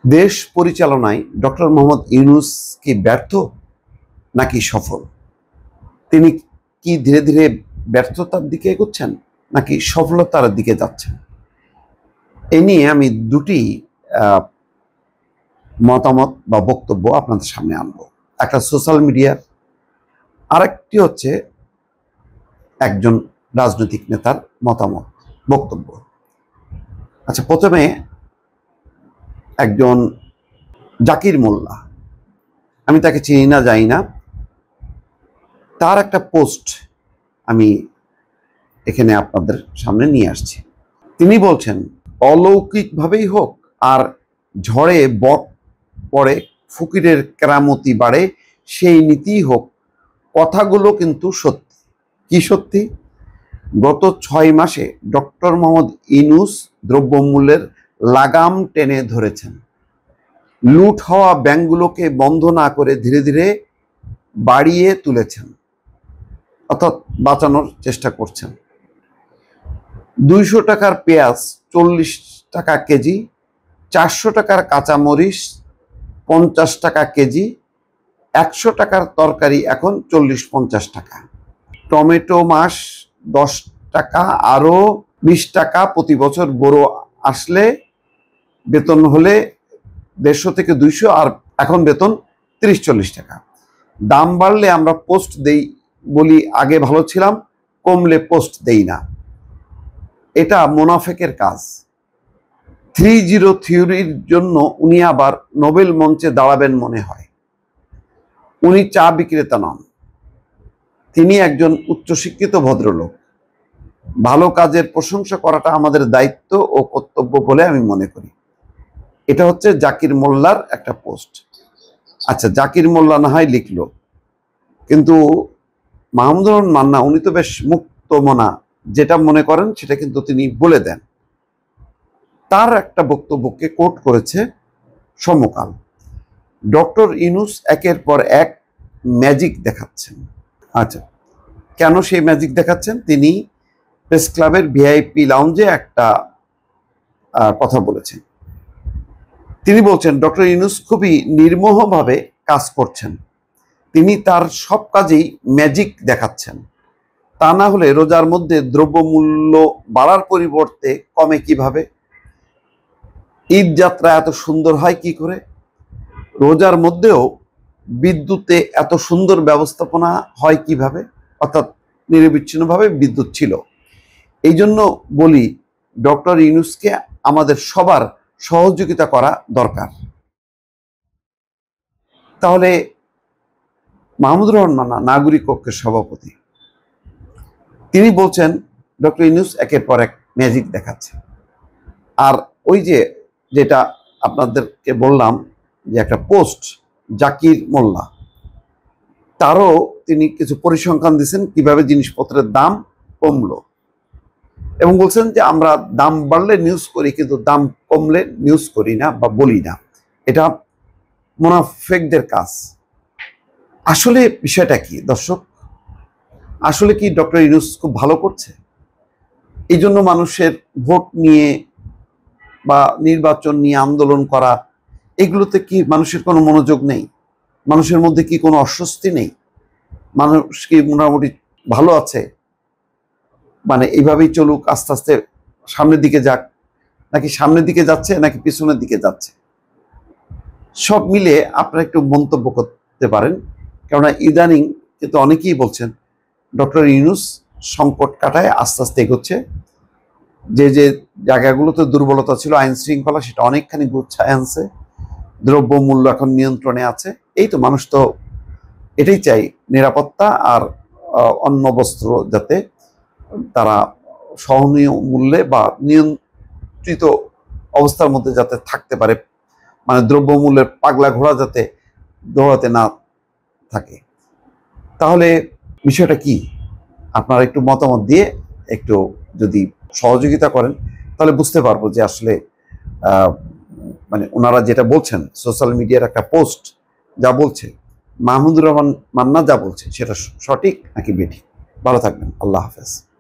দেশ পরিচালনায় ডক্টর মোহাম্মদ ইউনূস কি ব্যর্থ নাকি সফল? তিনি কি ধীরে ধীরে ব্যর্থতার দিকে এগোচ্ছেন নাকি সফলতার দিকে যাচ্ছেন? এ নিয়ে আমি দুটি মতামত বা বক্তব্য আপনাদের সামনে আনবো। একটা সোশ্যাল মিডিয়ার, আরেকটি হচ্ছে একজন রাজনৈতিক নেতার মতামত, বক্তব্য। আচ্ছা, প্রথমে একজন জাকির মোল্লা, আমি তাকে চিনি না, জানি না, তার একটা পোস্ট আমি এখানে আপনাদের সামনে নিয়ে আসছি। তিনি বলছেন, অলৌকিকভাবেই হোক আর ঝড়ে বট পড়ে ফকিরের কেরামতি বাড়ে, সেই নীতিই হোক, কথাগুলো কিন্তু সত্যি। কি সত্যি? গত 6 মাসে ডক্টর মোহাম্মদ ইউনূস দ্রব্যমূল্যের লাগাম টেনে ধরেছেন। লুট হওয়া ব্যাংকগুলোকে বন্ধ না করে ধীরে ধীরে বাড়িয়ে তুলেছেন, অর্থাৎ বাঁচানোর চেষ্টা করছেন। 200 টাকার পেঁয়াজ 40 টাকা কেজি, 400 টাকার কাঁচামরিচ 50 টাকা কেজি, 100 টাকার তরকারি এখন 40-50 টাকা। টমেটো মাস 10 টাকা, আরও 20 টাকা প্রতি বছর বড় আসলে বেতন হলে 150 থেকে 200, আর এখন বেতন 30-40 টাকা। দাম বাড়লে আমরা পোস্ট দেই, বলি আগে ভালো ছিলাম, কমলে পোস্ট দেই না। এটা মুনাফেকের কাজ। 3-0 থিওরির জন্য উনি আবার নোবেল মঞ্চে দাঁড়াবেন মনে হয়। উনি চা বিক্রেতা নন, তিনি একজন উচ্চশিক্ষিত ভদ্রলোক। ভালো কাজের প্রশংসা করাটা আমাদের দায়িত্ব ও কর্তব্য বলে আমি মনে করি। এটা হচ্ছে জাকির মোল্লার একটা পোস্ট। আচ্ছা, জাকির মোল্লা না হয় লিখলো, কিন্তু মাহমুদুর রহমান মান্না উনি তো বেশ মুক্ত মনা, যেটা মনে করেন সেটা কিন্তু তিনি বলে দেন। তার একটা বক্তব্যকে কোট করেছে সমকাল। ডক্টর ইউনূস একের পর এক ম্যাজিক দেখাচ্ছেন। আচ্ছা, কেন সেই ম্যাজিক দেখাচ্ছেন? তিনি প্রেস ক্লাবের ভিআইপি লাউঞ্জে একটা কথা বলেছেন। তিনি বলছেন, ডক্টর ইউনূস খুবই নির্মোহভাবে কাজ করছেন। তিনি তার সব কাজেই ম্যাজিক দেখাচ্ছেন। তা না হলে রোজার মধ্যে দ্রব্যমূল্য বাড়ার পরিবর্তে কমে কিভাবে? ঈদ যাত্রা এত সুন্দর হয় কি করে? রোজার মধ্যেও বিদ্যুতে এত সুন্দর ব্যবস্থাপনা হয় কিভাবে? অর্থাৎ নিরবিচ্ছিন্নভাবে বিদ্যুৎ ছিল। এই জন্য বলি, ডক্টর ইউনূসকে আমাদের সবার সহযোগিতা করা দরকার। তাহলে মাহমুদুর রহমান মান্না, নাগরিক কক্ষের সভাপতি, তিনি বলছেন ডক্টর ইউনূস একের পর এক ম্যাজিক দেখাচ্ছে। আর ওই যেটা আপনাদেরকে বললাম যে একটা পোস্ট, জাকির মোল্লা, তারও তিনি কিছু পরিসংখ্যান দিচ্ছেন কিভাবে জিনিসপত্রের দাম কমলো, এবং বলছেন যে আমরা দাম বাড়লে নিউজ করি, কিন্তু দাম কমলে নিউজ করি না বা বলি না। এটা মুনাফেকদের কাজ। আসলে বিষয়টা কি দর্শক? আসলে কি ডক্টর ইউনূস খুব ভালো করছে? এই জন্য মানুষের ভোট নিয়ে বা নির্বাচন নিয়ে আন্দোলন করা, এগুলোতে কি মানুষের কোনো মনোযোগ নেই? মানুষের মধ্যে কি কোনো অস্বস্তি নেই? মানুষ কি মোটামুটি ভালো আছে? মানে এইভাবেই চলুক, আস্তে আস্তে সামনের দিকে যাক, নাকি সামনের দিকে যাচ্ছে নাকি পিছনের দিকে যাচ্ছে? সব মিলে আপনারা একটু মন্তব্য করতে পারেন। কেননা ইদানিং কিন্তু অনেকেই বলছেন ডক্টর ইউনূস সংকট কাটায় আস্তে আস্তে এগোচ্ছে। যে জায়গাগুলোতে দুর্বলতা ছিল, আইন শৃঙ্খলা, সেটা অনেকখানি গুছায় আনছে। দ্রব্যমূল্য এখন নিয়ন্ত্রণে আছে। এই তো, মানুষ তো এটাই চাই, নিরাপত্তা আর অন্ন বস্ত্র যাতে তারা সহনীয় মূল্যে বা নিয়ন্ত্রিত অবস্থার মধ্যে যাতে থাকতে পারে, মানে দ্রব্যমূল্যের পাগলা ঘোড়া যাতে দৌড়াতে না থাকে। তাহলে বিষয়টা কি? আপনারা একটু মতামত দিয়ে একটু যদি সহযোগিতা করেন, তাহলে বুঝতে পারবো যে আসলে মানে ওনারা যেটা বলছেন, সোশ্যাল মিডিয়ার একটা পোস্ট যা বলছে, মাহমুদুর রহমান মান্না যা বলছে, সেটা সঠিক নাকি বেঠিক। ভালো থাকবেন, আল্লাহ হাফেজ।